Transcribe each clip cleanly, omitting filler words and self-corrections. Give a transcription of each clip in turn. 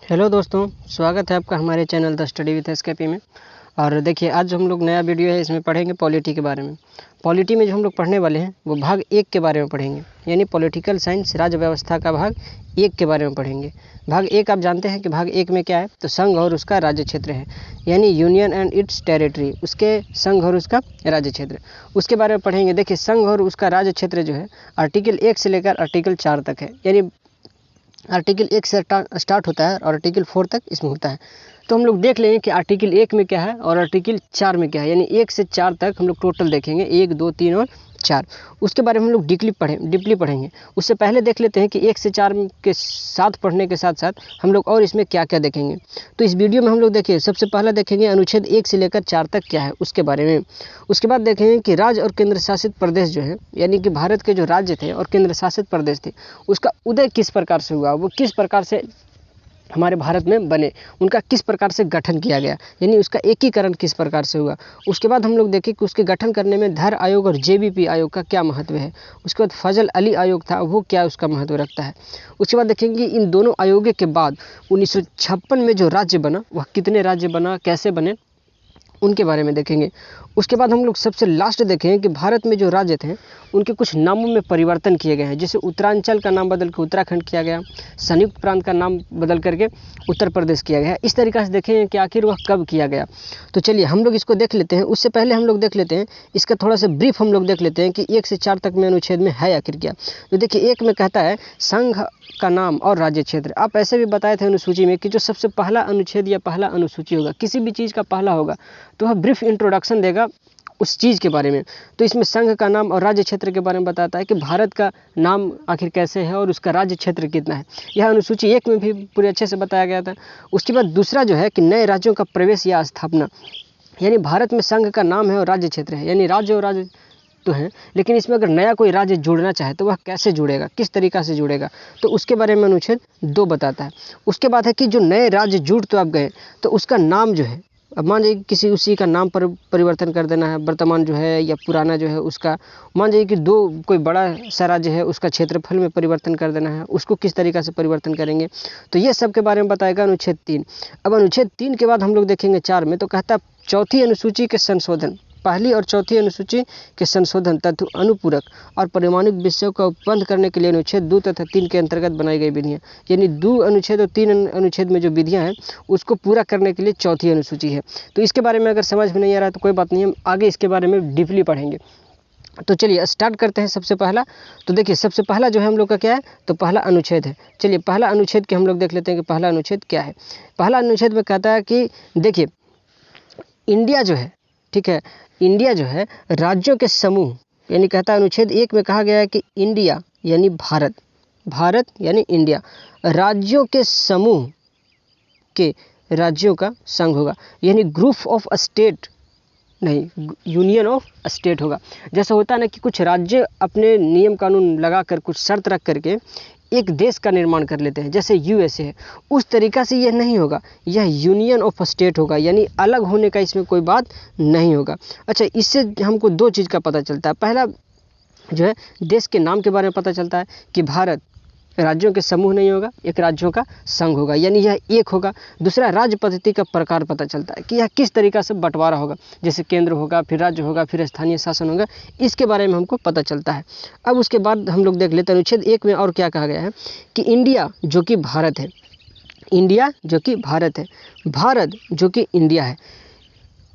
Hello दोस्तों, स्वागत है आपका हमारे channel the study with SKP में। और देखिए, आज जो हम लोग नया वीडियो है इसमें पढ़ेंगे पॉलिटी के बारे में। पॉलिटी में जो हम लोग पढ़ने वाले हैं वो भाग 1 के बारे में पढ़ेंगे, यानी पॉलिटिकल साइंस राज्य व्यवस्था का भाग 1 के बारे में पढ़ेंगे। भाग 1 आप जानते हैं कि भाग 1 में क्या है, तो संघ और उसका राज्य क्षेत्र है, यानी यूनियन एंड इट्स टेरिटरी, उसके संघ और उसका राज्य क्षेत्र, उसके बारे में पढ़ेंगे। देखिए, संघ और उसका राज्य क्षेत्र जो है आर्टिकल 1 से लेकर आर्टिकल 4 तक है, यानी आर्टिकल 1 से स्टार्ट होता है और आर्टिकल 4 तक इसमें होता है। तो हम लोग देख लेंगे कि आर्टिकल 1 में क्या है और आर्टिकल 4 में क्या है, यानी 1 से 4 तक हम लोग टोटल देखेंगे, 1, 2, 3 और 4। उसके बारे में हम लोग डीपली पढ़ेंगे। उससे पहले देख लेते हैं कि 1 से 4 के साथ पढ़ने के साथ साथ हम लोग और इसमें क्या क्या देखेंगे। तो इस वीडियो में हम लोग देखिए, सबसे पहला देखेंगे अनुच्छेद 1 से लेकर 4 तक क्या है उसके बारे में। उसके बाद देखेंगे कि राज्य और केंद्र शासित प्रदेश जो है, यानी कि भारत के जो राज्य थे और केंद्र शासित प्रदेश थे, उसका उदय किस प्रकार से हुआ, वो किस प्रकार से हमारे भारत में बने, उनका किस प्रकार से गठन किया गया, यानी उसका एकीकरण किस प्रकार से हुआ। उसके बाद हम लोग देखें कि उसके गठन करने में धर आयोग और जेबीपी आयोग का क्या महत्व है। उसके बाद फजल अली आयोग था, वो क्या उसका महत्व रखता है। उसके बाद देखेंगे इन दोनों आयोगों के बाद 1956 में जो राज्य बना, वह कितने राज्य बना, कैसे बने, उनके बारे में देखेंगे। उसके बाद हम लोग सबसे लास्ट देखेंगे कि भारत में जो राज्य थे उनके कुछ नामों में परिवर्तन किए गए हैं, जैसे उत्तरांचल का नाम बदल के उत्तराखंड किया गया, संयुक्त प्रांत का नाम बदल करके उत्तर प्रदेश किया गया। इस तरीक़े से देखेंगे कि आखिर वह कब किया गया। तो चलिए हम लोग इसको देख लेते हैं। उससे पहले हम लोग देख लेते हैं, इसका थोड़ा सा ब्रीफ हम लोग देख लेते हैं कि 1 से 4 तक में अनुच्छेद में है आखिर क्या। तो देखिए, 1 में कहता है संघ का नाम और राज्य क्षेत्र। आप ऐसे भी बताए थे अनुसूची में कि जो सबसे पहला अनुच्छेद या पहला अनुसूची होगा, किसी भी चीज़ का पहला होगा, तो वह ब्रीफ इंट्रोडक्शन देगा उस चीज़ के बारे में। तो इसमें संघ का नाम और राज्य क्षेत्र के बारे में बताता है कि भारत का नाम आखिर कैसे है और उसका राज्य क्षेत्र कितना है। यह अनुसूची 1 में भी पूरे अच्छे से बताया गया था। उसके बाद दूसरा जो है कि नए राज्यों का प्रवेश या स्थापना, यानी भारत में संघ का नाम है और राज्य क्षेत्र है, यानी राज्य और राज्य तो हैं, लेकिन इसमें अगर नया कोई राज्य जुड़ना चाहे तो वह कैसे जुड़ेगा, किस तरीक़ा से जुड़ेगा, तो उसके बारे में अनुच्छेद 2 बताता है। उसके बाद है कि जो नए राज्य जुड़ तो आप गए, तो उसका नाम जो है, अब मान जाइए किसी उसी का नाम पर परिवर्तन कर देना है, वर्तमान जो है या पुराना जो है उसका, मान जाइए कि कोई बड़ा सा राज्य है, उसका क्षेत्रफल में परिवर्तन कर देना है, उसको किस तरीक़ा से परिवर्तन करेंगे, तो ये सब के बारे में बताएगा अनुच्छेद 3। अब अनुच्छेद 3 के बाद हम लोग देखेंगे 4 में, तो कहता है चौथी अनुसूची के संशोधन, पहली और चौथी अनुसूची के संशोधन तथा अनुपूरक और परिमाणिक विषयों का उपबंध करने के लिए अनुच्छेद 2 तथा 3 के अंतर्गत बनाई गई विधियाँ, यानी 2 अनुच्छेद और 3 अनुच्छेद में जो विधियाँ हैं उसको पूरा करने के लिए चौथी अनुसूची है। तो इसके बारे में अगर समझ में नहीं आ रहा है तो कोई बात नहीं, हम आगे इसके बारे में डीपली पढ़ेंगे। तो चलिए स्टार्ट करते हैं। सबसे पहला तो देखिए, सबसे पहला जो है हम लोग का क्या है, तो पहला अनुच्छेद है। चलिए पहला अनुच्छेद के हम लोग देख लेते हैं कि पहला अनुच्छेद क्या है। पहला अनुच्छेद में कहता है कि देखिए, इंडिया जो है, ठीक है, इंडिया जो है राज्यों के समूह, यानी कहता है अनुच्छेद 1 में कहा गया है कि इंडिया यानी भारत, भारत यानी इंडिया राज्यों के समूह के राज्यों का संघ होगा, यानी ग्रुप ऑफ स्टेट नहीं, यूनियन ऑफ स्टेट होगा। जैसा होता है ना कि कुछ राज्य अपने नियम कानून लगाकर कुछ शर्त रख करके एक देश का निर्माण कर लेते हैं, जैसे यूएसए है, उस तरीक़ा से यह नहीं होगा, यह यूनियन ऑफ स्टेट होगा, यानी अलग होने का इसमें कोई बात नहीं होगा। अच्छा, इससे हमको 2 चीज़ का पता चलता है। पहला जो है देश के नाम के बारे में पता चलता है कि भारत राज्यों के समूह नहीं होगा, एक राज्यों का संघ होगा, यानी यह एक होगा। दूसरा राज्य पद्धति का प्रकार पता चलता है कि यह किस तरीक़ा से बंटवारा होगा, जैसे केंद्र होगा, फिर राज्य होगा, फिर स्थानीय शासन होगा, इसके बारे में हमको पता चलता है। अब उसके बाद हम लोग देख लेते हैं अनुच्छेद 1 में और क्या कहा गया है कि इंडिया जो कि भारत है, इंडिया जो कि भारत है, भारत जो कि इंडिया है।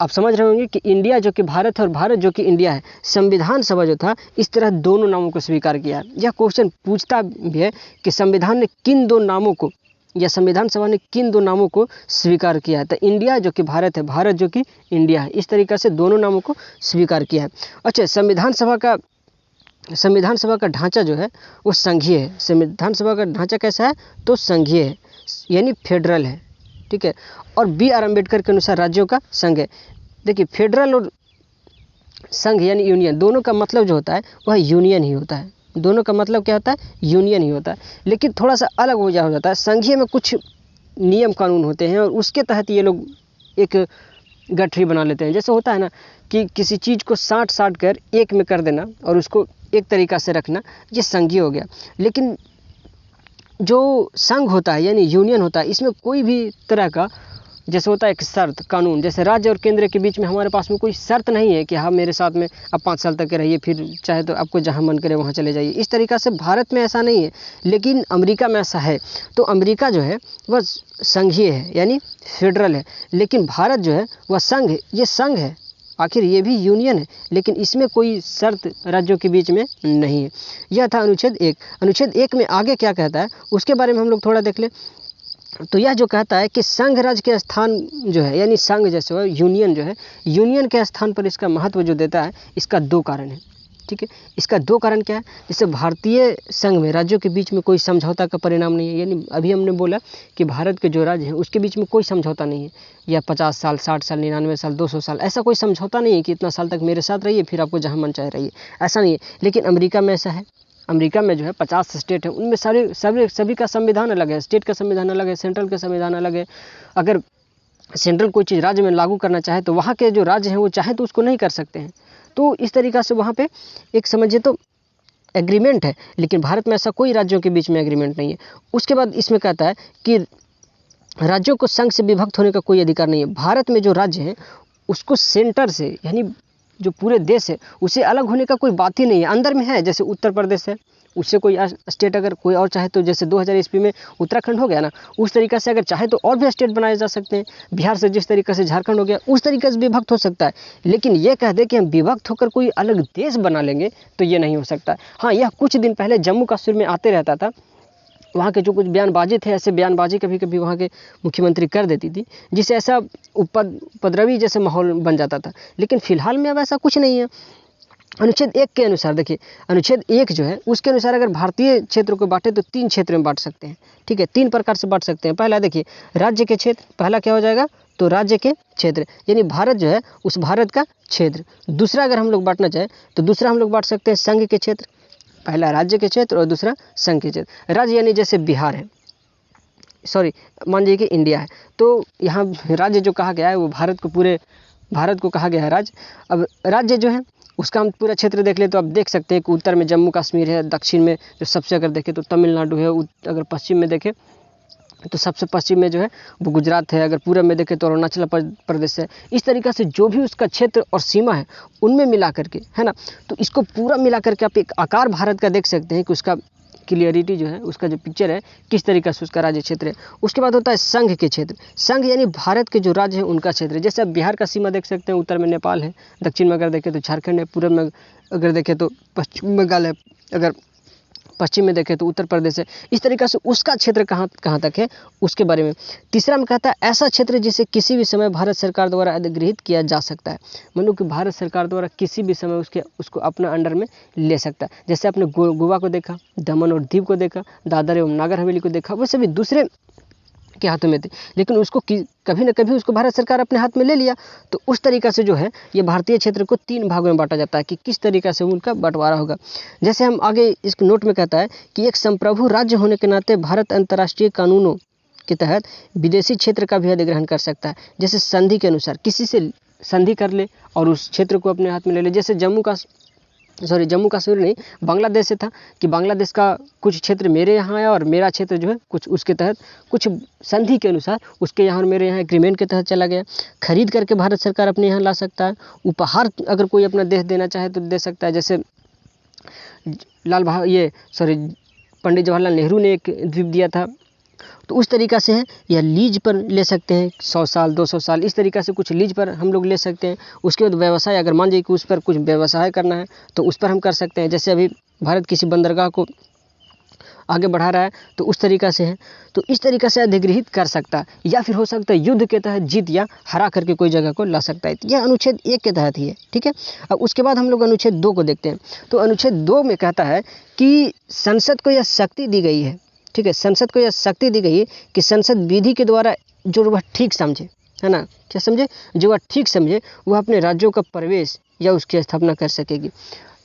आप समझ रहे होंगे कि इंडिया जो कि भारत है और भारत जो कि इंडिया है। संविधान सभा जो था इस तरह दोनों नामों को स्वीकार किया है। यह क्वेश्चन पूछता भी है कि संविधान ने किन 2 नामों को, या संविधान सभा ने किन 2 नामों को स्वीकार किया है। तो इंडिया जो कि भारत है, भारत जो कि इंडिया है, इस तरीक़े से दोनों नामों को स्वीकार किया है। अच्छा, संविधान सभा का ढांचा जो है वो संघीय है। संविधान सभा का ढांचा कैसा है, तो संघीय है, यानी फेडरल है, ठीक है। और B.R. अम्बेडकर के अनुसार राज्यों का संघ है। देखिए, फेडरल और संघ यानी यूनियन, दोनों का मतलब जो होता है वह यूनियन ही होता है। दोनों का मतलब क्या होता है, यूनियन ही होता है, लेकिन थोड़ा सा अलग हो जाता है। संघीय में कुछ नियम कानून होते हैं और उसके तहत ये लोग एक गठरी बना लेते हैं। जैसे होता है ना कि किसी चीज़ को साँट कर एक में कर देना और उसको एक तरीक़ा से रखना, ये संघीय हो गया। लेकिन जो संघ होता है यानी यूनियन होता है, इसमें कोई भी तरह का जैसे होता है एक शर्त कानून, जैसे राज्य और केंद्र के बीच में हमारे पास में कोई शर्त नहीं है कि हाँ मेरे साथ में अब 5 साल तक के रहिए, फिर चाहे तो आपको जहाँ मन करे वहाँ चले जाइए। इस तरीक़ा से भारत में ऐसा नहीं है, लेकिन अमेरिका में ऐसा है। तो अमेरिका जो है वह संघीय है यानी फेडरल है, लेकिन भारत जो है वह संघ है। ये संघ है, आखिर ये भी यूनियन है, लेकिन इसमें कोई शर्त राज्यों के बीच में नहीं है। यह था अनुच्छेद 1। अनुच्छेद 1 में आगे क्या कहता है उसके बारे में हम लोग थोड़ा देख लें। तो यह जो कहता है कि संघ राज्य के स्थान जो है यानी संघ जैसे हो यूनियन जो है, यूनियन के स्थान पर इसका महत्व जो देता है, इसका 2 कारण है। ठीक है, इसका 2 कारण क्या है? जैसे भारतीय संघ में राज्यों के बीच में कोई समझौता का परिणाम नहीं है, यानी अभी हमने बोला कि भारत के जो राज्य हैं उसके बीच में कोई समझौता नहीं है, या 50 साल 60 साल 99 साल 200 साल ऐसा कोई समझौता नहीं है कि इतना साल तक मेरे साथ रहिए फिर आपको जहाँ मन चाहे रहिए, ऐसा नहीं है। लेकिन अमेरिका में ऐसा है। अमेरिका में जो है 50 स्टेट है, उनमें सभी का संविधान अलग है। स्टेट का संविधान अलग है, सेंट्रल का संविधान अलग है। अगर सेंट्रल कोई चीज़ राज्य में लागू करना चाहे तो वहाँ के जो राज्य हैं वो चाहे तो उसको नहीं कर सकते हैं। तो इस तरीक़ा से वहाँ पे एक समझिए तो एग्रीमेंट है, लेकिन भारत में ऐसा कोई राज्यों के बीच में एग्रीमेंट नहीं है। उसके बाद इसमें कहता है कि राज्यों को संघ से विभक्त होने का कोई अधिकार नहीं है। भारत में जो राज्य है उसको सेंटर से यानी जो पूरे देश है उसे अलग होने का कोई बात ही नहीं है। अंदर में है, जैसे उत्तर प्रदेश है, उससे कोई स्टेट अगर कोई और चाहे तो जैसे 2000 ईस्वी में उत्तराखंड हो गया ना, उस तरीक़े से अगर चाहे तो और भी स्टेट बनाए जा सकते हैं। बिहार से जिस तरीक़े से झारखंड हो गया उस तरीक़े से विभक्त हो सकता है, लेकिन ये कह दे कि हम विभक्त होकर कोई अलग देश बना लेंगे तो ये नहीं हो सकता। हाँ, यह कुछ दिन पहले जम्मू कश्मीर में आते रहता था। वहाँ के जो कुछ बयानबाजी थे, ऐसे बयानबाजी कभी कभी वहाँ के मुख्यमंत्री कर देती थी, जिससे ऐसा उपद्रवी जैसे माहौल बन जाता था। लेकिन फिलहाल में अब ऐसा कुछ नहीं है। अनुच्छेद 1 के अनुसार देखिए, अनुच्छेद 1 जो है उसके अनुसार अगर भारतीय क्षेत्र को बांटे तो 3 क्षेत्र में बांट सकते हैं। ठीक है, 3 प्रकार से बांट सकते हैं। पहला देखिए राज्य के क्षेत्र, पहला क्या हो जाएगा तो राज्य के क्षेत्र यानी भारत जो है उस भारत का क्षेत्र। दूसरा अगर हम लोग बांटना चाहें तो दूसरा हम लोग बांट सकते हैं संघ के क्षेत्र, पहला राज्य के क्षेत्र और दूसरा संघ के क्षेत्र। राज्य यानी जैसे बिहार है, सॉरी मान लीजिए कि इंडिया है, तो यहाँ राज्य जो कहा गया है वो भारत को पूरे भारत को कहा गया है राज्य। अब राज्य जो है उसका हम पूरा क्षेत्र देख ले तो आप देख सकते हैं कि उत्तर में जम्मू कश्मीर है, दक्षिण में जो सबसे अगर देखें तो तमिलनाडु है, अगर पश्चिम में देखें तो सबसे पश्चिम में जो है वो गुजरात है, अगर पूरब में देखें तो अरुणाचल प्रदेश है। इस तरीक़े से जो भी उसका क्षेत्र और सीमा है उनमें मिला करके, है ना, तो इसको पूरा मिला करके आप एक आकार भारत का देख सकते हैं कि उसका क्लियरिटी जो है उसका जो पिक्चर है किस तरीक़े से उसका राज्य क्षेत्र है। उसके बाद होता है संघ के क्षेत्र। संघ यानी भारत के जो राज्य है उनका क्षेत्र है। जैसे आप बिहार का सीमा देख सकते हैं, उत्तर में नेपाल है, दक्षिण में अगर देखें तो झारखंड है, पूर्व में अगर देखें तो पश्चिम बंगाल है, अगर पश्चिम में देखें तो उत्तर प्रदेश है। इस तरीक़े से उसका क्षेत्र कहाँ तक है उसके बारे में। तीसरा में कहता है ऐसा क्षेत्र जिसे किसी भी समय भारत सरकार द्वारा अधिगृहित किया जा सकता है, मतलब कि भारत सरकार द्वारा किसी भी समय उसको अपना अंडर में ले सकता है। जैसे आपने गोवा को देखा, दमन और दीव को देखा, दादर एवं नागर हवेली को देखा, वो सभी दूसरे के हाथों में थे, लेकिन उसको कभी न कभी उसको भारत सरकार अपने हाथ में ले लिया। तो उस तरीक़ा से जो है ये भारतीय क्षेत्र को 3 भागों में बांटा जाता है कि किस तरीक़ा से उनका बंटवारा होगा। जैसे हम आगे इस नोट में कहता है कि एक संप्रभु राज्य होने के नाते भारत अंतर्राष्ट्रीय कानूनों के तहत विदेशी क्षेत्र का भी अधिग्रहण कर सकता है। जैसे संधि के अनुसार किसी से संधि कर ले और उस क्षेत्र को अपने हाथ में ले ले। जैसे जम्मू कश्मीर नहीं, बांग्लादेश से था कि बांग्लादेश का कुछ क्षेत्र मेरे यहाँ आया और मेरा क्षेत्र जो है कुछ उसके तहत कुछ संधि के अनुसार उसके यहाँ और मेरे यहाँ एग्रीमेंट के तहत चला गया। खरीद करके भारत सरकार अपने यहाँ ला सकता है। उपहार अगर कोई अपना देश देना चाहे तो दे सकता है। जैसे पंडित जवाहरलाल नेहरू ने एक द्वीप दिया था, तो उस तरीक़ा से है या लीज पर ले सकते हैं 100 साल 200 साल, इस तरीक़ा से कुछ लीज पर हम लोग ले सकते हैं। उसके बाद व्यवसाय, अगर मान लीजिए कि उस पर कुछ व्यवसाय करना है तो उस पर हम कर सकते हैं। जैसे अभी भारत किसी बंदरगाह को आगे बढ़ा रहा है तो उस तरीक़ा से है, तो इस तरीक़ा से अधिगृहित कर सकता है, या फिर हो सकता है युद्ध के तहत जीत या हरा करके कोई जगह को ला सकता है। यह अनुच्छेद 1 के तहत ही है। ठीक है, अब उसके बाद हम लोग अनुच्छेद 2 को देखते हैं। तो अनुच्छेद 2 में कहता है कि संसद को यह शक्ति दी गई है, ठीक है, संसद को यह शक्ति दी गई है कि संसद विधि के द्वारा जो वह ठीक समझे, है ना, क्या समझे, जो वह ठीक समझे वह अपने राज्यों का प्रवेश या उसकी स्थापना कर सकेगी।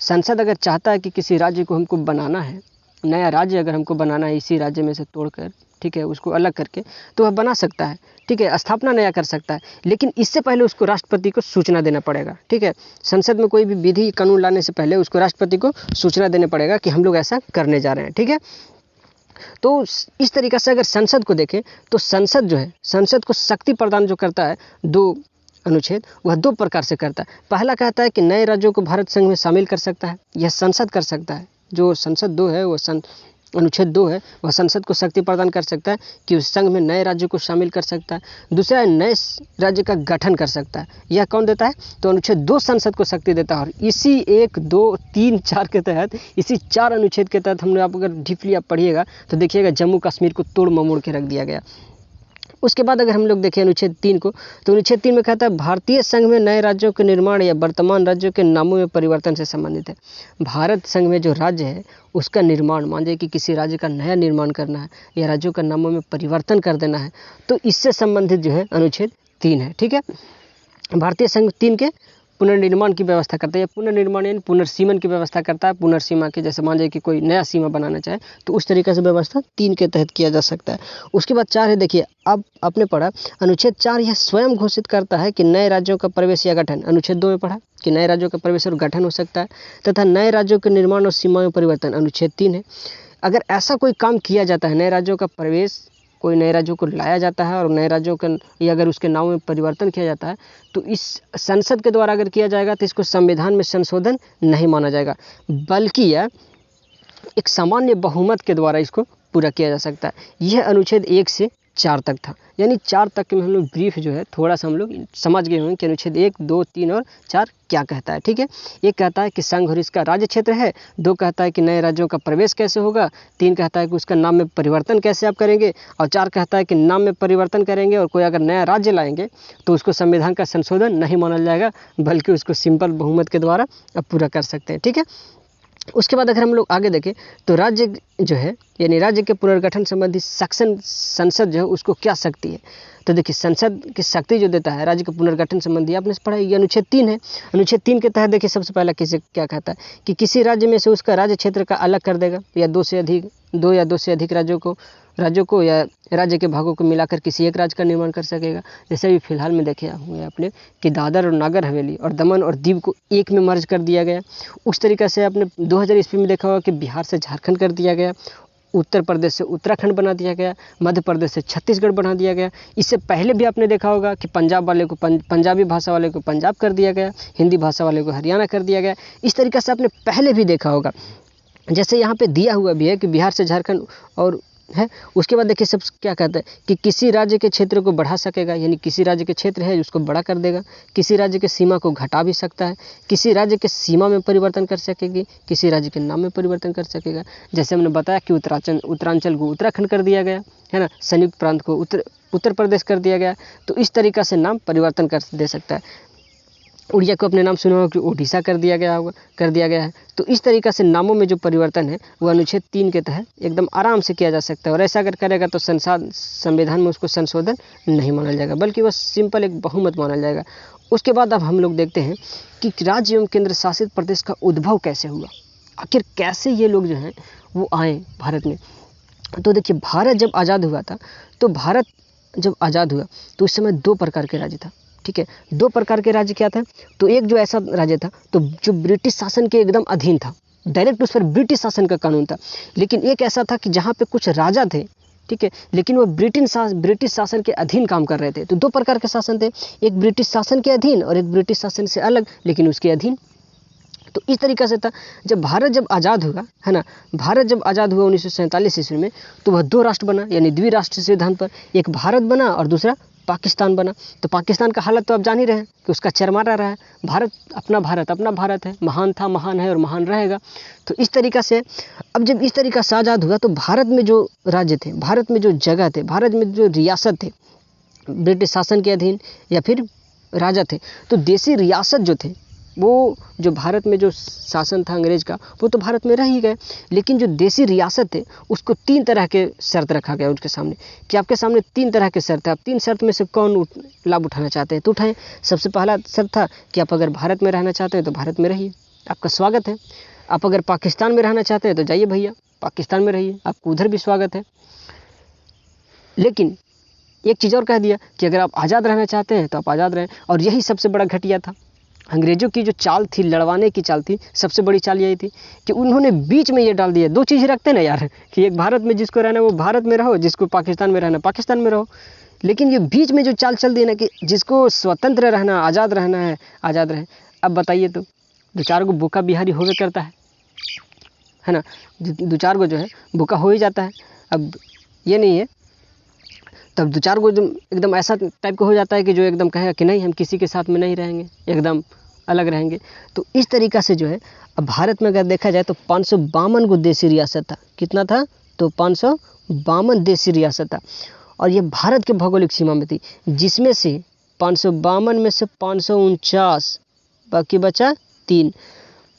संसद अगर चाहता है कि किसी राज्य को हमको बनाना है, नया राज्य अगर हमको बनाना है इसी राज्य में से तोड़कर, ठीक है, उसको अलग करके, तो वह बना सकता है। ठीक है, स्थापना नया कर सकता है, लेकिन इससे पहले उसको राष्ट्रपति को सूचना देना पड़ेगा। ठीक है, संसद में कोई भी विधि कानून लाने से पहले उसको राष्ट्रपति को सूचना देना पड़ेगा कि हम लोग ऐसा करने जा रहे हैं। ठीक है, तो इस तरीक़े से अगर संसद को देखें तो संसद जो है, संसद को शक्ति प्रदान जो करता है दो अनुच्छेद, वह दो प्रकार से करता है। पहला कहता है कि नए राज्यों को भारत संघ में शामिल कर सकता है, यह संसद कर सकता है। जो संसद 2 है वो अनुच्छेद 2 है, वह संसद को शक्ति प्रदान कर सकता है कि उस संघ में नए राज्यों को शामिल कर सकता है। दूसरा है नए राज्य का गठन कर सकता है। यह कौन देता है? तो अनुच्छेद 2 संसद को शक्ति देता है। और इसी 1, 2, 3, 4 के तहत, इसी 4 अनुच्छेद के तहत हमने, आप अगर डीपली आप पढ़िएगा तो देखिएगा जम्मू कश्मीर को तोड़ ममोड़ के रख दिया गया। उसके बाद अगर हम लोग देखें अनुच्छेद 3 को, तो अनुच्छेद 3 में कहता है भारतीय संघ में नए राज्यों के निर्माण या वर्तमान राज्यों के नामों में परिवर्तन से संबंधित है। भारत संघ में जो राज्य है उसका निर्माण, मान लीजिए कि किसी राज्य का नया निर्माण करना है या राज्यों का नामों में परिवर्तन कर देना है, तो इससे संबंधित जो है अनुच्छेद 3 है। ठीक है, भारतीय संघ 3 के पुनर्निर्माण की व्यवस्था करता है, या पुनर्निर्माण यानी पुनर्सीमन की व्यवस्था करता है। पुनर्सीमा की, जैसे मान लीजिए कि कोई नया सीमा बनाना चाहे तो उस तरीके से व्यवस्था 3 के तहत किया जा सकता है। उसके बाद 4 है, देखिए अब आपने पढ़ा अनुच्छेद 4, यह स्वयं घोषित करता है कि नए राज्यों का प्रवेश या गठन, अनुच्छेद 2 में पढ़ा कि नए राज्यों का प्रवेश और गठन हो सकता है, तथा नए राज्यों के निर्माण और सीमाओं में परिवर्तन, अनुच्छेद 3 है। अगर ऐसा कोई काम किया जाता है, नए राज्यों का प्रवेश, कोई नए राज्यों को लाया जाता है और नए राज्यों का या अगर उसके नाम में परिवर्तन किया जाता है, तो इस संसद के द्वारा अगर किया जाएगा तो इसको संविधान में संशोधन नहीं माना जाएगा, बल्कि यह एक सामान्य बहुमत के द्वारा इसको पूरा किया जा सकता है। यह अनुच्छेद 1 से 4 तक था, यानी 4 तक के में हम लोग ब्रीफ जो है थोड़ा सा हम लोग समझ गए होंगे कि अनुच्छेद 1, 2, 3 और 4 क्या कहता है। ठीक है, 1 कहता है कि संघ और इसका राज्य क्षेत्र है, 2 कहता है कि नए राज्यों का प्रवेश कैसे होगा, 3 कहता है कि उसका नाम में परिवर्तन कैसे आप करेंगे, और 4 कहता है कि नाम में परिवर्तन करेंगे और कोई अगर नया राज्य लाएंगे तो उसको संविधान का संशोधन नहीं माना जाएगा, बल्कि उसको सिंपल बहुमत के द्वारा आप पूरा कर सकते हैं। ठीक है, उसके बाद अगर हम लोग आगे देखें तो राज्य जो है, यानी राज्य के पुनर्गठन संबंधी सेक्शन संसद जो है उसको क्या शक्ति है, तो देखिए संसद की शक्ति जो देता है राज्य के पुनर्गठन संबंधी, आपने पढ़ा ये अनुच्छेद 3 है। अनुच्छेद 3 के तहत देखिए सबसे पहला किसे क्या कहता है कि किसी राज्य में से उसका राज्य क्षेत्र का अलग कर देगा, या 2 या 2 से अधिक राज्यों को या राज्य के भागों को मिलाकर किसी एक राज्य का निर्माण कर सकेगा। जैसे अभी फिलहाल में देखे हुए आपने कि दादर और नागर हवेली और दमन और दीव को एक में मर्ज कर दिया गया। उस तरीक़े से आपने 2000 ईस्वी में देखा होगा कि बिहार से झारखंड कर दिया गया, उत्तर प्रदेश से उत्तराखंड बना दिया गया, मध्य प्रदेश से छत्तीसगढ़ बना दिया गया। इससे पहले भी आपने देखा होगा कि पंजाब वाले को पंजाबी भाषा वाले को पंजाब कर दिया गया, हिंदी भाषा वाले को हरियाणा कर दिया गया। इस तरीक़े से आपने पहले भी देखा होगा। जैसे यहाँ पे दिया हुआ भी है कि बिहार से झारखंड और है। उसके बाद देखिए सब क्या कहता है कि किसी राज्य के क्षेत्र को बढ़ा सकेगा, यानी किसी राज्य के क्षेत्र है उसको बड़ा कर देगा, किसी राज्य के सीमा को घटा भी सकता है, किसी राज्य के सीमा में परिवर्तन कर सकेगी, किसी राज्य के नाम में परिवर्तन कर सकेगा। जैसे हमने बताया कि उत्तरांचल को उत्तराखंड कर दिया गया है ना, संयुक्त प्रांत को उत्तर प्रदेश कर दिया गया। तो इस तरीक़ा से नाम परिवर्तन कर दे सकता है। उड़िया को अपने नाम सुना होगा कि ओडिशा कर दिया गया है। तो इस तरीक़ा से नामों में जो परिवर्तन है वो अनुच्छेद 3 के तहत एकदम आराम से किया जा सकता है, और ऐसा अगर करेगा तो संविधान में उसको संशोधन नहीं माना जाएगा, बल्कि वह सिंपल एक बहुमत माना जाएगा। उसके बाद अब हम लोग देखते हैं कि राज्य एवं केंद्र शासित प्रदेश का उद्भव कैसे हुआ, आखिर कैसे ये लोग जो हैं वो आए भारत में। तो देखिए भारत जब आज़ाद हुआ था, तो भारत जब आज़ाद हुआ तो उस समय 2 प्रकार के राज्य था। ठीक है, 2 प्रकार के राज्य क्या था, तो एक जो ऐसा राज्य था तो जो ब्रिटिश शासन के एकदम अधीन था, डायरेक्ट उस पर ब्रिटिश शासन का कानून था। लेकिन एक ऐसा था कि जहाँ पे कुछ राजा थे, ठीक है, लेकिन वो ब्रिटिश शासन के अधीन काम कर रहे थे। तो 2 प्रकार के शासन थे, एक ब्रिटिश शासन के अधीन और एक ब्रिटिश शासन से अलग लेकिन उसके अधीन। तो इस तरीक़े से था। जब भारत जब आज़ाद हुआ है ना, भारत जब आज़ाद हुआ 1947 ईस्वी में, तो वह 2 राष्ट्र बना, यानी द्विराष्ट्रीय सिद्धांत पर। एक भारत बना और दूसरा पाकिस्तान बना। तो पाकिस्तान का हालत तो आप जान ही रहे हैं कि उसका चरमरा रहा है। भारत अपना भारत है, महान था, महान है और महान रहेगा। तो इस तरीक़ा से अब जब इस तरीक़ा से आज़ाद हुआ तो भारत में जो राज्य थे, भारत में जो जगह थे, भारत में जो रियासत थे ब्रिटिश शासन के अधीन या फिर राजा थे, तो देसी रियासत जो थे वो जो भारत में जो शासन था अंग्रेज का वो तो भारत में रह ही गए, लेकिन जो देसी रियासत थे उसको 3 तरह के शर्त रखा गया उनके सामने कि आपके सामने 3 तरह के शर्त है, आप 3 शर्त में से कौन लाभ उठाना चाहते हैं तो उठाएं। सबसे पहला शर्त था कि आप अगर भारत में रहना चाहते हैं तो भारत में रहिए, आपका स्वागत है। आप अगर पाकिस्तान में रहना चाहते हैं तो जाइए भैया, पाकिस्तान में रहिए, आपको उधर भी स्वागत है। लेकिन एक चीज़ और कह दिया कि अगर आप आज़ाद रहना चाहते हैं तो आप आज़ाद रहें, और यही सबसे बड़ा घटिया था। अंग्रेज़ों की जो चाल थी, लड़वाने की चाल थी, सबसे बड़ी चाल यही थी कि उन्होंने बीच में ये डाल दिया। दो चीज़ रखते ना यार, कि एक भारत में जिसको रहना है वो भारत में रहो, जिसको पाकिस्तान में रहना पाकिस्तान में रहो। लेकिन ये बीच में जो चाल चल दी ना कि जिसको स्वतंत्र रहना, आज़ाद रहना है, आज़ाद रहे। अब बताइए तो दो चार गो बोका बिहारी होवे करता है ना, दो चार गो जो है बोका हो ही जाता है। अब ये नहीं है, तब दो चार गो जो एकदम ऐसा टाइप का हो जाता है कि जो एकदम कहेगा कि नहीं हम किसी के साथ में नहीं रहेंगे, एकदम अलग रहेंगे। तो इस तरीक़ा से जो है अब भारत में अगर देखा जाए तो 552 गो देशी रियासत था। कितना था? तो 552 देशी रियासत था। और ये भारत के भौगोलिक सीमा में थी, जिसमें से 552 में से 549, बाकी बचा 3।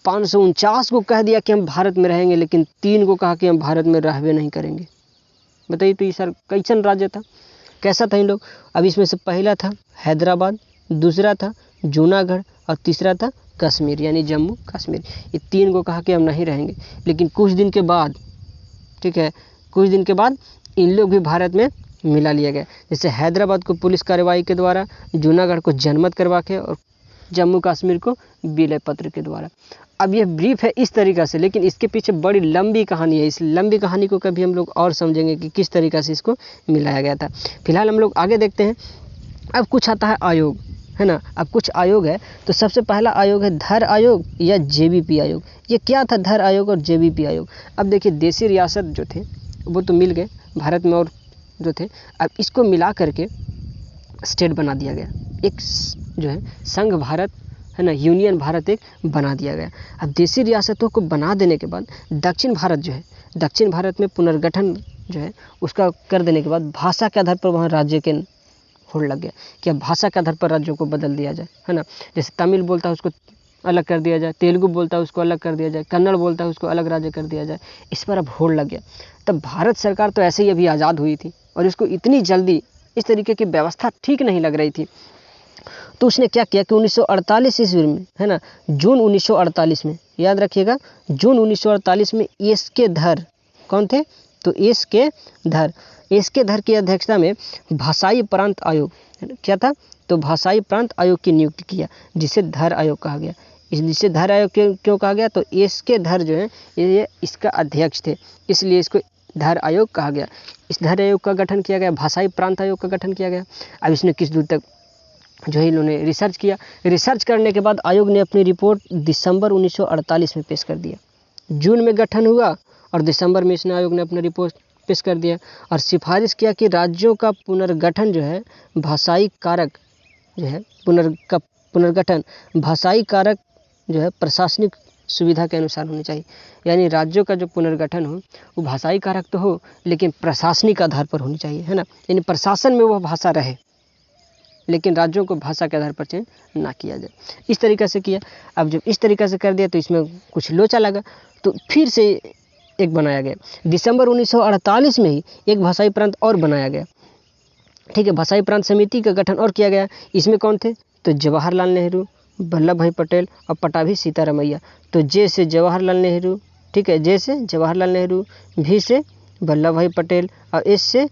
549 को कह दिया कि हम भारत में रहेंगे, लेकिन 3 को कहा कि हम भारत में रहबे नहीं करेंगे। बताइए तो ये सर कैसन राज्य था, कैसा था इन लोग? अब इसमें से पहला था हैदराबाद, दूसरा था जूनागढ़ और तीसरा था कश्मीर यानी जम्मू कश्मीर। ये 3 को कहा कि हम नहीं रहेंगे। लेकिन कुछ दिन के बाद, ठीक है, कुछ दिन के बाद इन लोग भी भारत में मिला लिया गया। जैसे हैदराबाद को पुलिस कार्रवाई के द्वारा, जूनागढ़ को जनमत करवा के और जम्मू कश्मीर को विलय पत्र के द्वारा। अब ये ब्रीफ है इस तरीक़ा से, लेकिन इसके पीछे बड़ी लंबी कहानी है। इस लंबी कहानी को कभी हम लोग और समझेंगे कि किस तरीक़ा से इसको मिलाया गया था। फिलहाल हम लोग आगे देखते हैं। अब कुछ आता है आयोग, है ना। अब कुछ आयोग है, तो सबसे पहला आयोग है धर आयोग या जेबीपी आयोग। ये क्या था धर आयोग और जेबीपी आयोग? अब देखिए देशी रियासत जो थे वो तो मिल गए भारत में और जो थे, अब इसको मिला करके स्टेट बना दिया गया। एक जो है संघ भारत, है ना, यूनियन भारत एक बना दिया गया। अब देशी रियासतों को बना देने के बाद दक्षिण भारत जो है, दक्षिण भारत में पुनर्गठन जो है उसका कर देने के बाद भाषा के आधार पर वहाँ राज्य के होड़ लग गया कि अब भाषा के आधार पर राज्यों को बदल दिया जाए, है ना। जैसे तमिल बोलता है उसको अलग कर दिया जाए, तेलुगु बोलता है उसको अलग कर दिया जाए, कन्नड़ बोलता है उसको अलग राज्य कर दिया जाए। इस पर अब होड़ लग गया। तब भारत सरकार तो ऐसे ही अभी आज़ाद हुई थी और इसको इतनी जल्दी इस तरीके की व्यवस्था ठीक नहीं लग रही थी। तो उसने क्या किया कि 1948 ईस्वी में, है ना, जून 1948 में, याद रखिएगा, जून 1948 में एस के धर कौन थे? तो एस के धर की अध्यक्षता में भाषाई प्रांत आयोग, क्या था? तो भाषाई प्रांत आयोग की नियुक्ति किया, जिसे धर आयोग कहा गया। जिसे धर आयोग क्यों कहा गया? तो एस के धर जो है ये इसका अध्यक्ष थे, इसलिए इसको धर आयोग कहा गया। इस धर आयोग का गठन किया गया, भाषाई प्रांत आयोग का गठन किया गया। अब इसने किस दूर तक जो है इन्होंने रिसर्च किया। रिसर्च करने के बाद आयोग ने अपनी रिपोर्ट दिसंबर 1948 में पेश कर दिया। जून में गठन हुआ और दिसंबर में इसने आयोग ने अपना रिपोर्ट पेश कर दिया और सिफारिश किया कि राज्यों का पुनर्गठन जो है भाषाई कारक जो है पुनर्गठन भाषाई कारक जो है प्रशासनिक सुविधा के अनुसार होनी चाहिए। यानी राज्यों का जो पुनर्गठन हो वो भाषाई कारक तो हो, लेकिन प्रशासनिक आधार पर होनी चाहिए, है ना। यानी प्रशासन में वह भाषा रहे, लेकिन राज्यों को भाषा के आधार पर चेंज ना किया जाए। इस तरीक़े से किया। अब जब इस तरीक़े से कर दिया तो इसमें कुछ लोचा लगा, तो फिर से एक बनाया गया। दिसंबर 1948 में ही एक भाषाई प्रांत और बनाया गया, ठीक है। भाषाई प्रांत समिति का गठन और किया गया। इसमें कौन थे? तो जवाहरलाल नेहरू, वल्लभ भाई पटेल और पटाभी सीतारमैया। तो जे से जवाहरलाल नेहरू, ठीक है, जे से जवाहरलाल नेहरू, भी से वल्लभ भाई पटेल और एस से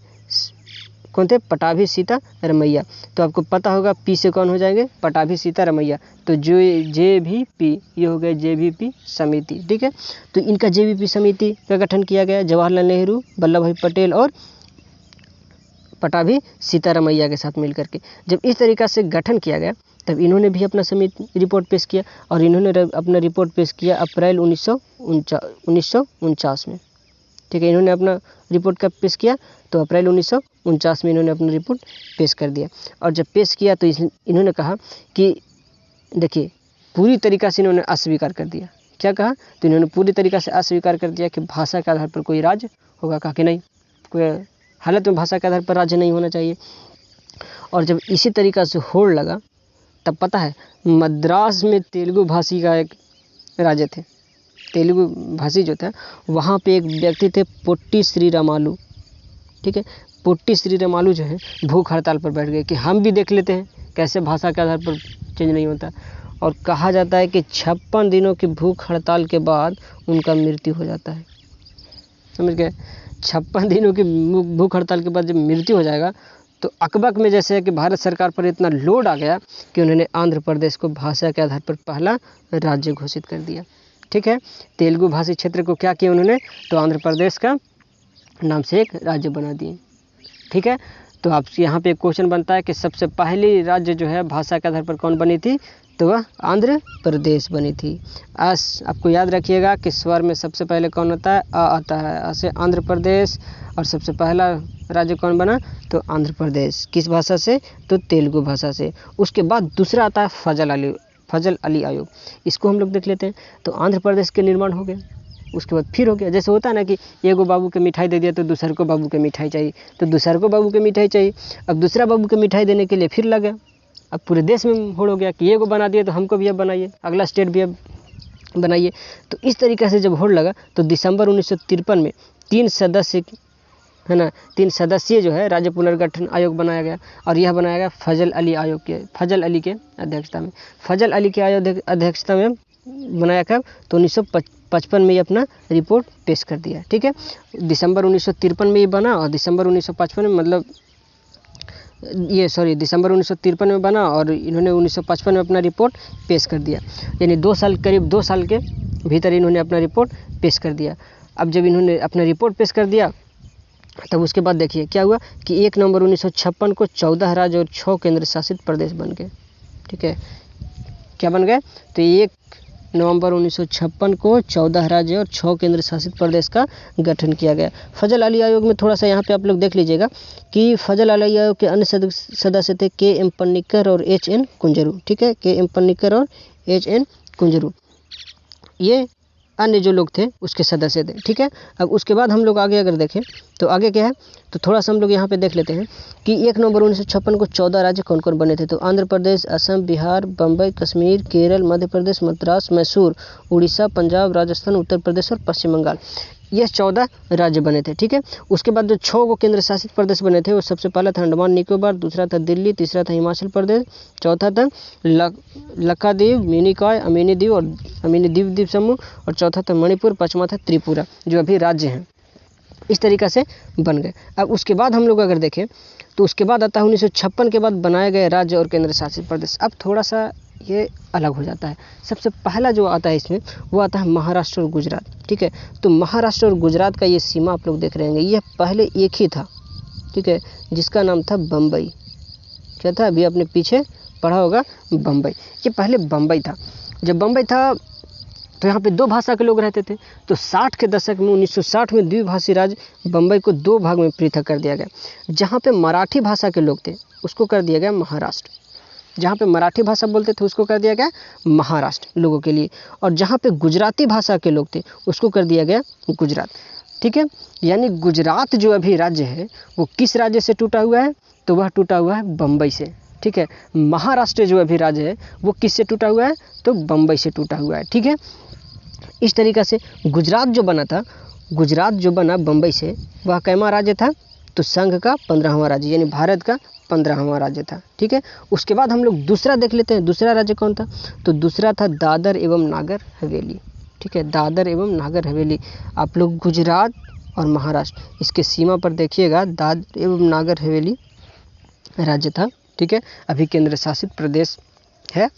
कौन थे? पटाभी सीतारमैया। तो आपको पता होगा पी से कौन हो जाएंगे? पटाभी सीतारमैया। तो जो JVP ये हो गए JVP समिति, ठीक है। तो इनका JVP समिति का गठन किया गया, जवाहरलाल नेहरू, वल्लभ भाई पटेल और पटाभी सीतारमैया के साथ मिलकर के। जब इस तरीक़ा से गठन किया गया तब इन्होंने भी अपना समिति रिपोर्ट पेश किया और इन्होंने अपना रिपोर्ट पेश किया अप्रैल 1949 में, ठीक है। इन्होंने अपना रिपोर्ट कब पेश किया? तो अप्रैल 1949 में इन्होंने अपना रिपोर्ट पेश कर दिया। और जब पेश किया तो इन्होंने कहा कि देखिए पूरी तरीक़ा से इन्होंने अस्वीकार कर दिया। क्या कहा? तो इन्होंने पूरी तरीक़ा से अस्वीकार कर दिया कि भाषा के आधार पर कोई राज्य होगा। कहा कि नहीं, कोई हालत में भाषा के आधार पर राज्य नहीं होना चाहिए। और जब इसी तरीक़ा से होड़ लगा तब पता है मद्रास में तेलुगु भाषी का एक राज्य थे। तेलुगु भाषी जो था वहाँ पे एक व्यक्ति थे पोट्टी श्रीरामालू, ठीक है। पोट्टी श्रीरामालू जो है भूख हड़ताल पर बैठ गए कि हम भी देख लेते हैं कैसे भाषा के आधार पर चेंज नहीं होता। और कहा जाता है कि 56 दिनों की भूख हड़ताल के बाद उनका मृत्यु हो जाता है। समझ गए? 56 दिनों की भूख हड़ताल के बाद जब मृत्यु हो जाएगा तो अकबक में जैसे है कि भारत सरकार पर इतना लोड आ गया कि उन्होंने आंध्र प्रदेश को भाषा के आधार पर पहला राज्य घोषित कर दिया। ठीक है, तेलुगु भाषी क्षेत्र को क्या किया उन्होंने, तो आंध्र प्रदेश का नाम से एक राज्य बना दिए। ठीक है, तो आप यहाँ पे एक क्वेश्चन बनता है कि सबसे पहली राज्य जो है भाषा के आधार पर कौन बनी थी, तो वह आंध्र प्रदेश बनी थी। आपको याद रखिएगा कि स्वर में सबसे पहले कौन होता है, अ आता है, अ से आंध्र प्रदेश। और सबसे पहला राज्य कौन बना, तो आंध्र प्रदेश। किस भाषा से, तो तेलुगु भाषा से। उसके बाद दूसरा आता है फजल अली आयोग। इसको हम लोग देख लेते हैं। तो आंध्र प्रदेश के निर्माण हो गया, उसके बाद फिर हो गया, जैसे होता है ना कि एगो बाबू के मिठाई दे दिया तो दूसर को बाबू के मिठाई चाहिए, तो दूसर को बाबू के मिठाई चाहिए। अब दूसरा बाबू के मिठाई देने के लिए फिर लगा, अब पूरे देश में होड़ हो गया कि एगो बना दिए तो हमको भी अब बनाइए, अगला स्टेट भी अब बनाइए। तो इस तरीके से जब होड़ लगा तो दिसंबर 1953 में 3 सदस्य है ना, 3 सदस्यीय जो है राज्य पुनर्गठन आयोग बनाया गया। और यह बनाया गया फजल अली के अध्यक्षता में। फजल अली के अध्यक्षता में बनाया कब, तो 1955 में ये अपना रिपोर्ट पेश कर दिया। ठीक है, दिसंबर 1953 में ये बना और दिसंबर 1955 में दिसंबर 1953 में बना और इन्होंने 1955 में अपना रिपोर्ट पेश कर दिया। यानी करीब 2 साल के भीतर इन्होंने अपना रिपोर्ट पेश कर दिया। अब जब इन्होंने अपना रिपोर्ट पेश कर दिया तब उसके बाद देखिए क्या हुआ कि 1 नवंबर 1956 को 14 राज्य और 6 केंद्र शासित प्रदेश बन गए। ठीक है, क्या बन गए, तो 1 नवंबर 1956 को 14 राज्य और 6 केंद्र शासित प्रदेश का गठन किया गया। फजल अली आयोग में थोड़ा सा यहाँ पे आप लोग देख लीजिएगा कि फजल अली आयोग के अन्य सदस्य थे के.एम. पन्नीकर और H.N. कुंजरू। ठीक है, के.एम. पन्नीकर और H.N. कुंजरू ये अन्य जो लोग थे उसके सदस्य थे। ठीक है, अब उसके बाद हम लोग आगे अगर देखें तो आगे क्या है, तो थोड़ा सा हम लोग यहाँ पे देख लेते हैं कि 1 नवंबर 1956 को 14 राज्य कौन कौन बने थे। तो आंध्र प्रदेश, असम, बिहार, बम्बई, कश्मीर, केरल, मध्य प्रदेश, मद्रास, मैसूर, उड़ीसा, पंजाब, राजस्थान, उत्तर प्रदेश और पश्चिम बंगाल, ये 14 राज्य बने थे। ठीक है, उसके बाद जो 6 को केंद्र शासित प्रदेश बने थे वो सबसे पहला था अंडमान निकोबार, दूसरा था दिल्ली, तीसरा था हिमाचल प्रदेश, चौथा था लक्षद्वीप, मिनिकॉय, अमीनी द्वीप समूह और चौथा था मणिपुर, पांचवा था त्रिपुरा, जो अभी राज्य हैं। इस तरीक़ा से बन गए। अब उसके बाद हम लोग अगर देखें तो उसके बाद आता है 1956 के बाद बनाए गए राज्य और केंद्र शासित प्रदेश। अब थोड़ा सा ये अलग हो जाता है। सबसे पहला जो आता है इसमें वो आता है महाराष्ट्र और गुजरात। ठीक है, तो महाराष्ट्र और गुजरात का ये सीमा आप लोग देख रहे होंगे, यह पहले एक ही था। ठीक है, जिसका नाम था बम्बई। क्या था, अभी आपने पीछे पढ़ा होगा बम्बई, ये पहले बम्बई था। जब बम्बई था तो यहाँ पे 2 भाषा के लोग रहते थे। तो 60 के दशक में 1960 में द्विभाषी राज्य बम्बई को 2 भाग में पृथक कर दिया गया। जहाँ पे मराठी भाषा के लोग थे उसको कर दिया गया महाराष्ट्र, जहाँ पे मराठी भाषा बोलते थे उसको कर दिया गया महाराष्ट्र लोगों के लिए, और जहाँ पे गुजराती भाषा के लोग थे उसको कर दिया गया गुजरात। ठीक है, यानी गुजरात जो अभी राज्य है वो किस राज्य से टूटा हुआ है, तो वह टूटा हुआ है बम्बई से। ठीक है, महाराष्ट्र जो अभी राज्य है वो किससे टूटा हुआ है, तो बम्बई से टूटा हुआ है। ठीक है, इस तरीक़ा से गुजरात जो बना बम्बई से, वह कैमा राज्य था, तो संघ का 15वां राज्य यानी भारत का 15वां राज्य था। ठीक है, उसके बाद हम लोग दूसरा देख लेते हैं, दूसरा राज्य कौन था, तो दूसरा था दादर एवं नागर हवेली। ठीक है, दादर एवं नागर हवेली। आप लोग गुजरात और महाराष्ट्र इसके सीमा पर देखिएगा, दादर एवं नागर हवेली राज्य था। ठीक है, अभी केंद्र शासित प्रदेश है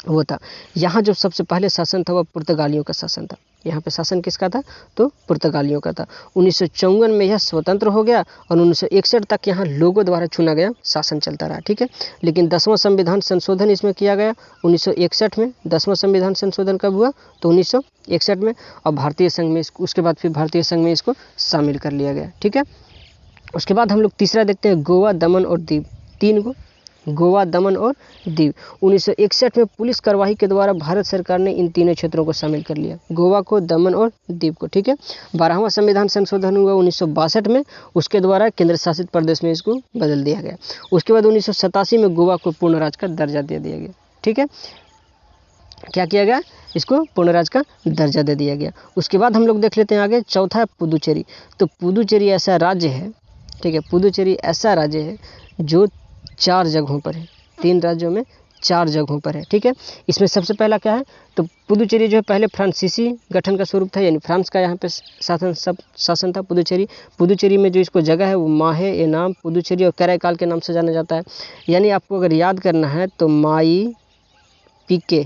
वो था। यहाँ जो सबसे पहले शासन था वह पुर्तगालियों का शासन था। यहाँ पे शासन किसका था, तो पुर्तगालियों का था। 1954 में यह स्वतंत्र हो गया और 1961 तक यहाँ लोगों द्वारा चुना गया शासन चलता रहा। ठीक है, लेकिन 10वां संविधान संशोधन इसमें किया गया 1961 में। 10वां संविधान संशोधन कब हुआ, तो 1961 में, और भारतीय संघ में उसके बाद फिर भारतीय संघ में इसको शामिल कर लिया गया। ठीक है, उसके बाद हम लोग तीसरा देखते हैं गोवा, दमन और दीव। 3 को गोवा, दमन और दीव। 1961 में पुलिस कार्रवाई के द्वारा भारत सरकार ने इन तीनों क्षेत्रों को शामिल कर लिया, गोवा को, दमन और दीव को। ठीक है, 12वां संविधान संशोधन हुआ 1962 में, उसके द्वारा केंद्र शासित प्रदेश में इसको बदल दिया गया। उसके बाद 1987 में गोवा को पूर्ण राज्य का दर्जा दे दिया गया। ठीक है, क्या किया गया, इसको पूर्ण राज्य का दर्जा दे दिया गया। उसके बाद हम लोग देख लेते हैं आगे, चौथा है पुदुचेरी। तो पुदुचेरी ऐसा राज्य है, ठीक है, पुदुचेरी ऐसा राज्य है जो 4 जगहों पर है, 3 राज्यों में 4 जगहों पर है। ठीक है, इसमें सबसे पहला क्या है, तो पुदुचेरी जो है पहले फ्रांसीसी गठन का स्वरूप था, यानी फ्रांस का यहाँ पे शासन था। पुदुचेरी में जो इसको जगह है वो माहे एनाम पुदुचेरी और करैकाल के नाम से जाना जाता है। यानी आपको अगर याद करना है तो माई पीके,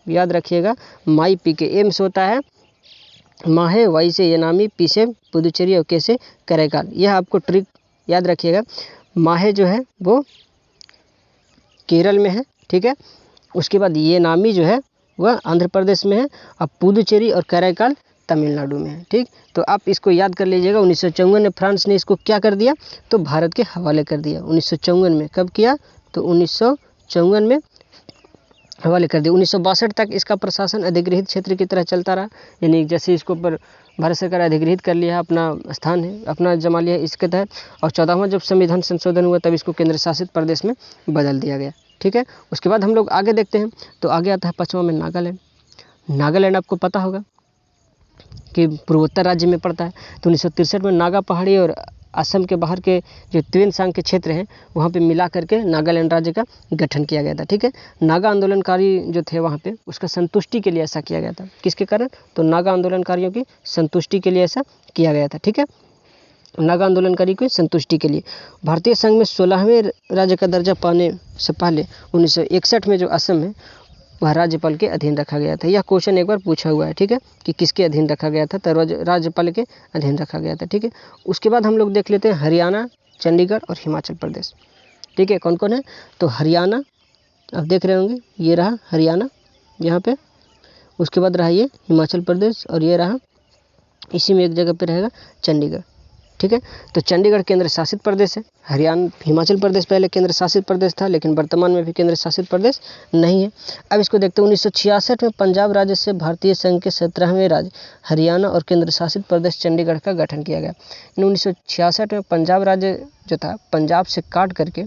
याद रखिएगा, माई पीके। एम से होता है माहे, वाई से एनामी, पी से पुदुचेरी और के से करैकाल। यह आपको ट्रिक याद रखिएगा। माहे जो है वो केरल में है, ठीक है। उसके बाद ये नामी जो है वह आंध्र प्रदेश में है, अब पुदुचेरी और करैकाल तमिलनाडु में है। ठीक, तो आप इसको याद कर लीजिएगा। 1954 में फ्रांस ने इसको क्या कर दिया, तो भारत के हवाले कर दिया। 1954 में कब किया, तो 1954 में हवाले कर दिया। 1962 तक इसका प्रशासन अधिग्रहित क्षेत्र की तरह चलता रहा, यानी जैसे इसको पर भारत सरकार अधिग्रहित कर लिया, अपना स्थान है, अपना जमा लिया इसके तहत। और 14वां जब संविधान संशोधन हुआ तब इसको केंद्र शासित प्रदेश में बदल दिया गया। ठीक है, उसके बाद हम लोग आगे देखते हैं, तो आगे आता है 5वां में नागालैंड। नागालैंड आपको पता होगा कि पूर्वोत्तर राज्य में पड़ता है। तो 1963 में नागा पहाड़ी और असम के बाहर के जो त्वेनसांग के क्षेत्र हैं वहाँ पे मिला करके नागालैंड राज्य का गठन किया गया था। ठीक है, नागा आंदोलनकारी जो थे वहाँ पे उसका संतुष्टि के लिए ऐसा किया गया था। किसके कारण, तो नागा आंदोलनकारियों की संतुष्टि के लिए ऐसा किया गया था। ठीक है, नागा आंदोलनकारी की संतुष्टि के लिए। भारतीय संघ में 16वें राज्य का दर्जा पाने से पहले 1961 में जो असम है वह राज्यपाल के अधीन रखा गया था। यह क्वेश्चन एक बार पूछा हुआ है, ठीक है, कि किसके अधीन रखा गया था, तो राज्यपाल के अधीन रखा गया था। ठीक है, उसके बाद हम लोग देख लेते हैं हरियाणा, चंडीगढ़ और हिमाचल प्रदेश। ठीक है, कौन कौन है, तो हरियाणा आप देख रहे होंगे, ये रहा हरियाणा यहाँ पे, उसके बाद रहा ये हिमाचल प्रदेश और ये रहा, इसी में एक जगह पे रहेगा चंडीगढ़। ठीक है, तो चंडीगढ़ केंद्र शासित प्रदेश है। हरियाणा, हिमाचल प्रदेश पहले केंद्र शासित प्रदेश था, लेकिन वर्तमान में भी केंद्र शासित प्रदेश नहीं है। अब इसको देखते हैं। 1966 में पंजाब राज्य से भारतीय संघ के 17वें राज्य हरियाणा और केंद्र शासित प्रदेश चंडीगढ़ का गठन किया गया। 1966 में पंजाब राज्य जो था, पंजाब से काट करके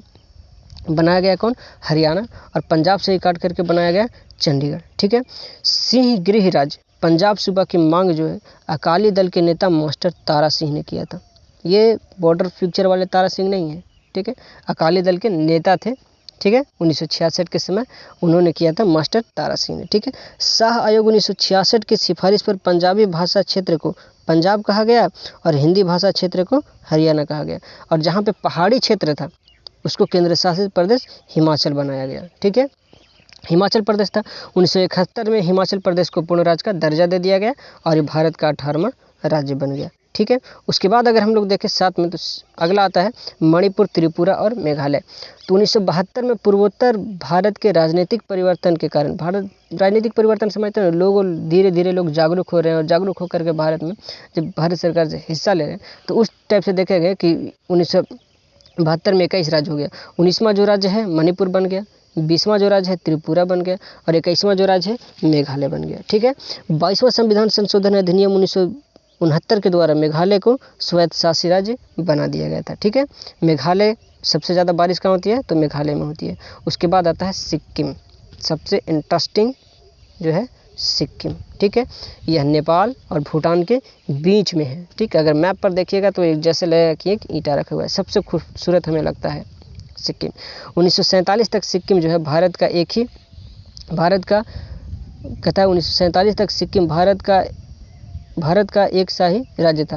बनाया गया कौन, हरियाणा, और पंजाब से ही काट करके बनाया गया चंडीगढ़। ठीक है, सिंह गृह राज्य पंजाब सूबा की मांग जो है अकाली दल के नेता मास्टर तारा सिंह ने किया था। ये बॉर्डर फ्यूचर वाले तारा सिंह नहीं है, ठीक है, अकाली दल के नेता थे। ठीक है, 1966 के समय उन्होंने किया था मास्टर तारा सिंह ने। ठीक है, शाह आयोग 1966 की सिफारिश पर पंजाबी भाषा क्षेत्र को पंजाब कहा गया और हिंदी भाषा क्षेत्र को हरियाणा कहा गया, और जहाँ पे पहाड़ी क्षेत्र था उसको केंद्र शासित प्रदेश हिमाचल बनाया गया। ठीक है, हिमाचल प्रदेश था। 1971 में हिमाचल प्रदेश को पूर्ण राज्य का दर्जा दे दिया गया और ये भारत का 18वां राज्य बन गया। ठीक है, उसके बाद अगर हम लोग देखें साथ में, तो अगला आता है मणिपुर, त्रिपुरा और मेघालय। तो 1972 में पूर्वोत्तर भारत के राजनीतिक परिवर्तन के कारण, भारत राजनीतिक परिवर्तन समझते हैं, लोग धीरे धीरे लोग जागरूक हो रहे हैं, और जागरूक होकर के भारत में जब भारत सरकार से हिस्सा ले रहे हैं, तो उस टाइप से देखा गया कि 1972 में 21 राज्य हो गया। 19वां जो राज्य है मणिपुर बन गया, 20वां जो राज्य है त्रिपुरा बन गया, और 21वां जो राज्य है मेघालय बन गया। ठीक है, 22वां संविधान संशोधन अधिनियम 1969 के द्वारा मेघालय को स्वायत्तशासी राज्य बना दिया गया था। ठीक है, मेघालय सबसे ज़्यादा बारिश कहाँ होती है, तो मेघालय में होती है। उसके बाद आता है सिक्किम, सबसे इंटरेस्टिंग जो है सिक्किम। ठीक है, यह नेपाल और भूटान के बीच में है। ठीक है, अगर मैप पर देखिएगा तो एक जैसे लगेगा कि एक ईंटा रखा हुआ है, सबसे खूबसूरत हमें लगता है सिक्किम। 1947 तक सिक्किम जो है भारत का कहता है 1947 तक सिक्किम भारत का एक शाही राज्य था,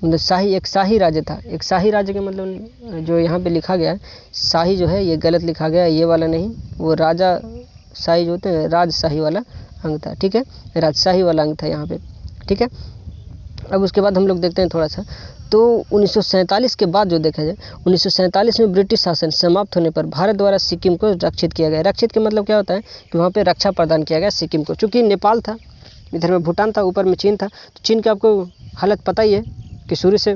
मतलब एक शाही राज्य था। एक शाही राज्य के मतलब जो यहाँ पे लिखा गया है शाही जो है ये गलत लिखा गया है, ये वाला नहीं, वो राजा शाही जो होते हैं राजशाही वाला अंग था। ठीक है, राजशाही वाला अंग था यहाँ पे। ठीक है, अब उसके बाद हम लोग देखते हैं थोड़ा सा, तो 1947 के बाद जो देखा जाए, 1947 में ब्रिटिश शासन समाप्त होने पर भारत द्वारा सिक्किम को रक्षित किया गया। रक्षित के मतलब क्या होता है कि वहाँ पे रक्षा प्रदान किया गया सिक्किम को। चूँकि नेपाल था, इधर में भूटान था, ऊपर में चीन था, तो चीन का आपको हालत पता ही है कि शुरू से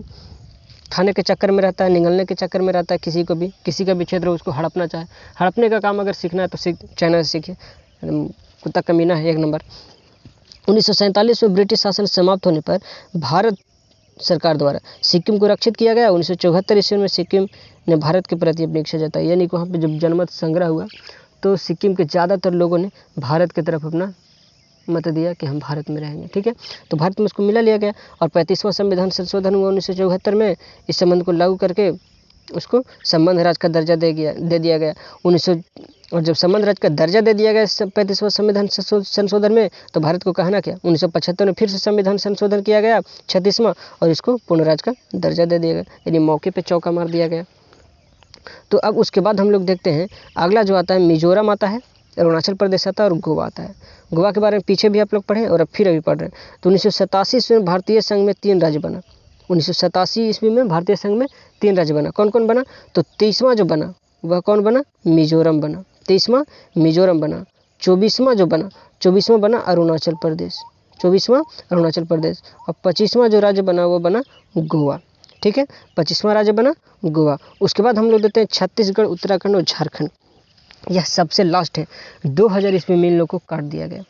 खाने के चक्कर में रहता है, निगलने के चक्कर में रहता है, किसी का भी क्षेत्र उसको हड़पना चाहे। हड़पने का काम अगर सीखना है तो चाइना से सीखिए, कुत्ता कमीना है एक नंबर। 1947 में ब्रिटिश शासन समाप्त होने पर भारत सरकार द्वारा सिक्किम को रक्षित किया गया। 1974 ईस्वी में सिक्किम ने भारत के प्रति अपनी इच्छा जताई, यानी कि वहाँ पे जब जनमत संग्रह हुआ तो सिक्किम के ज़्यादातर लोगों ने भारत की तरफ अपना मत दिया कि हम भारत में रहेंगे। ठीक है, तो भारत में उसको मिला लिया गया, और 35वां संविधान संशोधन हुआ 1974 में। इस संबंध को लागू करके उसको संबंध राज्य का दर्जा दे दिया गया 1900। और जब संबंध राज्य का दर्जा दे दिया गया 35वां संविधान संशोधन में, तो भारत को कहना क्या, 1975 में फिर से संविधान संशोधन किया गया 36वां, और इसको पूर्ण राज्य का दर्जा दे दिया गया, यानी मौके पे चौका मार दिया गया। तो अब उसके बाद हम लोग देखते हैं अगला जो आता है मिजोरम आता है, अरुणाचल प्रदेश आता है और गोवा आता है। गोवा के बारे में पीछे भी आप लोग पढ़े और अब फिर अभी पढ़ रहे हैं। तो 1987 ईस्वी में भारतीय संघ में 3 राज्य बना। 1987 ईस्वी में भारतीय संघ में 3 राज्य बना। कौन कौन बना, तो 23वां जो बना वह कौन बना, मिजोरम बना। 23वां मिजोरम बना। 24वां बना अरुणाचल प्रदेश। 24वां अरुणाचल प्रदेश। और 25वां जो राज्य बना वो बना गोवा। ठीक है, 25वां राज्य बना गोवा। उसके बाद हम लोग देते हैं छत्तीसगढ़, उत्तराखंड और झारखंड। यह सबसे लास्ट है। 2000 ईस्वी में इन लोग को काट दिया गया।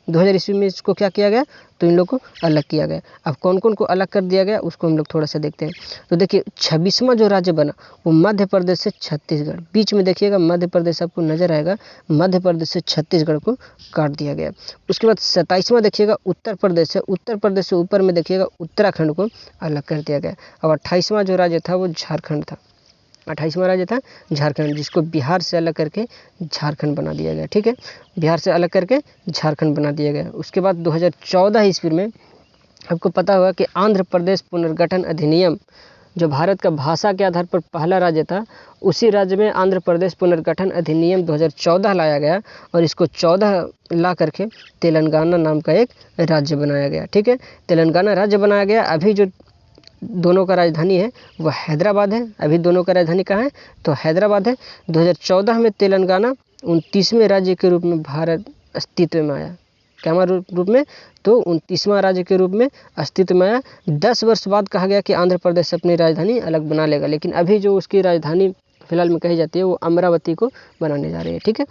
2000 ईस्वी में इसको क्या किया गया, तो इन लोग को अलग किया गया। अब कौन कौन को अलग कर दिया गया उसको हम लोग थोड़ा सा देखते हैं। तो देखिए 26वां जो राज्य बना वो मध्य प्रदेश से छत्तीसगढ़, बीच में देखिएगा मध्य प्रदेश आपको नजर आएगा, मध्य प्रदेश से छत्तीसगढ़ को काट दिया गया। उसके बाद 27वां देखिएगा उत्तर प्रदेश से, उत्तर प्रदेश से ऊपर में देखिएगा उत्तराखंड को अलग कर दिया गया। और 28वां जो राज्य था वो झारखंड था। 28वां राज्य था झारखंड, जिसको बिहार से अलग करके झारखंड बना दिया गया। ठीक है, बिहार से अलग करके झारखंड बना दिया गया। उसके बाद 2014 ईस्वी में आपको पता होगा कि आंध्र प्रदेश पुनर्गठन अधिनियम, जो भारत का भाषा के आधार पर पहला राज्य था, उसी राज्य में आंध्र प्रदेश पुनर्गठन अधिनियम 2014 लाया गया और इसको 14 ला करके तेलंगाना नाम का एक राज्य बनाया गया। ठीक है, तेलंगाना राज्य बनाया गया। अभी जो दोनों का राजधानी है वह हैदराबाद है। अभी दोनों का राजधानी कहाँ है, तो हैदराबाद है। 2014 में तेलंगाना 29वें राज्य के रूप में भारत अस्तित्व में आया। क्या रूप में, तो 29वां राज्य के रूप में अस्तित्व में आया। 10 वर्ष बाद कहा गया कि आंध्र प्रदेश अपनी राजधानी अलग बना लेगा, लेकिन अभी जो उसकी राजधानी फिलहाल में कही जाती है वो अमरावती को बनाने जा रही है। ठीक है,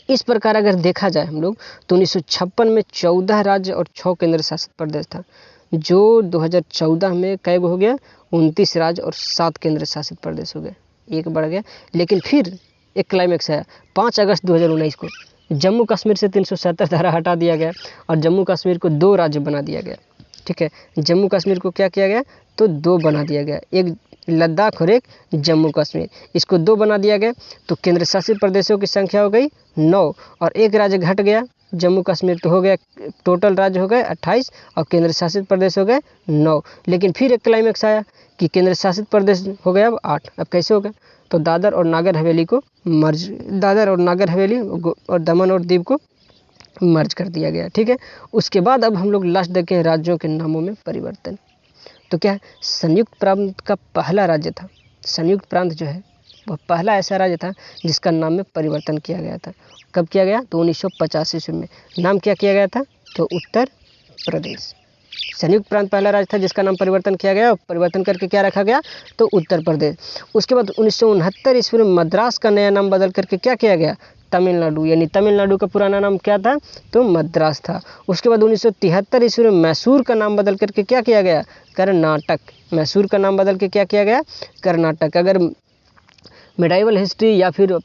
इस प्रकार अगर देखा जाए हम लोग तो 1956 में 14 राज्य और 6 केंद्र शासित प्रदेश था, जो 2014 में कै हो गया 29 राज्य और 7 केंद्र शासित प्रदेश हो गए, एक बढ़ गया। लेकिन फिर एक क्लाइमैक्स आया 5 अगस्त 2019 को, जम्मू कश्मीर से 370 धारा हटा दिया गया और जम्मू कश्मीर को 2 राज्य बना दिया गया। ठीक है, जम्मू कश्मीर को क्या किया गया, तो 2 बना दिया गया, एक लद्दाख और एक जम्मू कश्मीर, इसको 2 बना दिया गया। तो केंद्र शासित प्रदेशों की संख्या हो गई 9 और एक राज्य घट गया जम्मू कश्मीर, तो हो गया टोटल राज्य हो गए 28 और केंद्र शासित प्रदेश हो गए 9। लेकिन फिर एक क्लाइमैक्स आया कि केंद्र शासित प्रदेश हो गया अब 8। अब कैसे हो गया, तो दादर और नागर हवेली को मर्ज, दादर और नागर हवेली और दमन और दीव को मर्ज कर दिया गया। ठीक है, उसके बाद अब हम लोग लास्ट देखें राज्यों के नामों में परिवर्तन। तो क्या है, संयुक्त प्रांत का पहला राज्य था। संयुक्त प्रांत जो है वह पहला ऐसा राज्य था जिसका नाम में परिवर्तन किया गया था। कब किया गया, तो 1985 ईस्वी में। नाम क्या किया गया था, तो उत्तर प्रदेश। संयुक्त प्रांत पहला राज्य था जिसका नाम परिवर्तन किया गया, परिवर्तन करके क्या रखा गया, तो उत्तर प्रदेश। उसके बाद 1969 ईस्वी में मद्रास का नया नाम बदल करके क्या किया गया, तमिलनाडु, यानी तमिलनाडु का पुराना नाम क्या था, तो मद्रास था। उसके बाद 1973 ईस्वी में मैसूर का नाम बदल करके क्या किया गया, कर्नाटक। मैसूर का नाम बदल के क्या किया गया, कर्नाटक। अगर मेडाइवल हिस्ट्री या फिर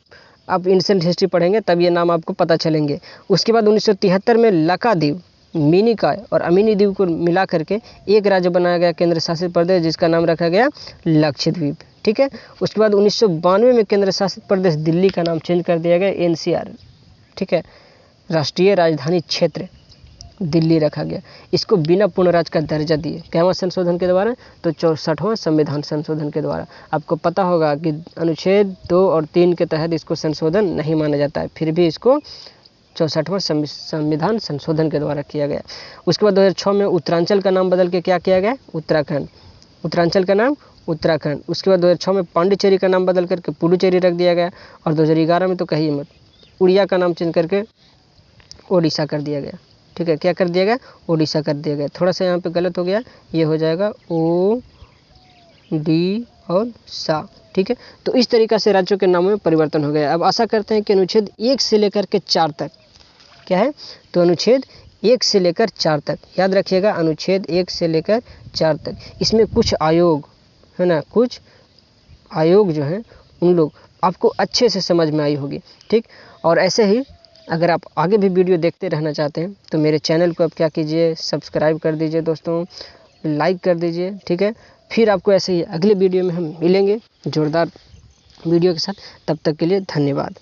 आप एंशिएंट हिस्ट्री पढ़ेंगे तब ये नाम आपको पता चलेंगे। उसके बाद 1973 में लक्षद्वीप, मिनिकॉय और अमीनी द्वीप को मिला करके एक राज्य बनाया गया, केंद्र शासित प्रदेश, जिसका नाम रखा गया लक्षद्वीप। ठीक है, उसके बाद 1992 में केंद्र शासित प्रदेश दिल्ली का नाम चेंज कर दिया गया NCR। ठीक है, राष्ट्रीय राजधानी क्षेत्र दिल्ली रखा गया। इसको बिना पूर्ण राज्य का दर्जा दिए, कैवां संशोधन के द्वारा, तो 64वां संविधान संशोधन के द्वारा। आपको पता होगा कि अनुच्छेद 2 और 3 के तहत इसको संशोधन नहीं माना जाता है, फिर भी इसको 64वां संविधान संशोधन के द्वारा किया गया। उसके बाद 2006 में उत्तरांचल का नाम बदल के क्या किया गया, उत्तराखंड। उत्तरांचल का नाम उत्तराखंड। उसके बाद 2006 में पांडिचेरी का नाम बदल करके पुडुचेरी रख दिया गया। और 2011 में तो कहिए मत, उड़िया का नाम चेंज करके ओडिशा कर दिया गया। ठीक है, क्या कर दिया गया, ओडिशा कर दिया गया। थोड़ा सा यहाँ पे गलत हो गया, ये हो जाएगा OD और सा। ठीक है, तो इस तरीक़ा से राज्यों के नामों में परिवर्तन हो गया। अब आशा करते हैं कि अनुच्छेद 1 से लेकर के 4 तक क्या है, तो अनुच्छेद 1 से लेकर 4 तक याद रखिएगा, अनुच्छेद 1 से लेकर 4 तक। इसमें कुछ आयोग है ना, कुछ आयोग जो हैं उन लोग आपको अच्छे से समझ में आई होगी। ठीक, और ऐसे ही अगर आप आगे भी वीडियो देखते रहना चाहते हैं तो मेरे चैनल को आप क्या कीजिए, सब्सक्राइब कर दीजिए दोस्तों, लाइक कर दीजिए। ठीक है, फिर आपको ऐसे ही अगले वीडियो में हम मिलेंगे जोरदार वीडियो के साथ। तब तक के लिए धन्यवाद।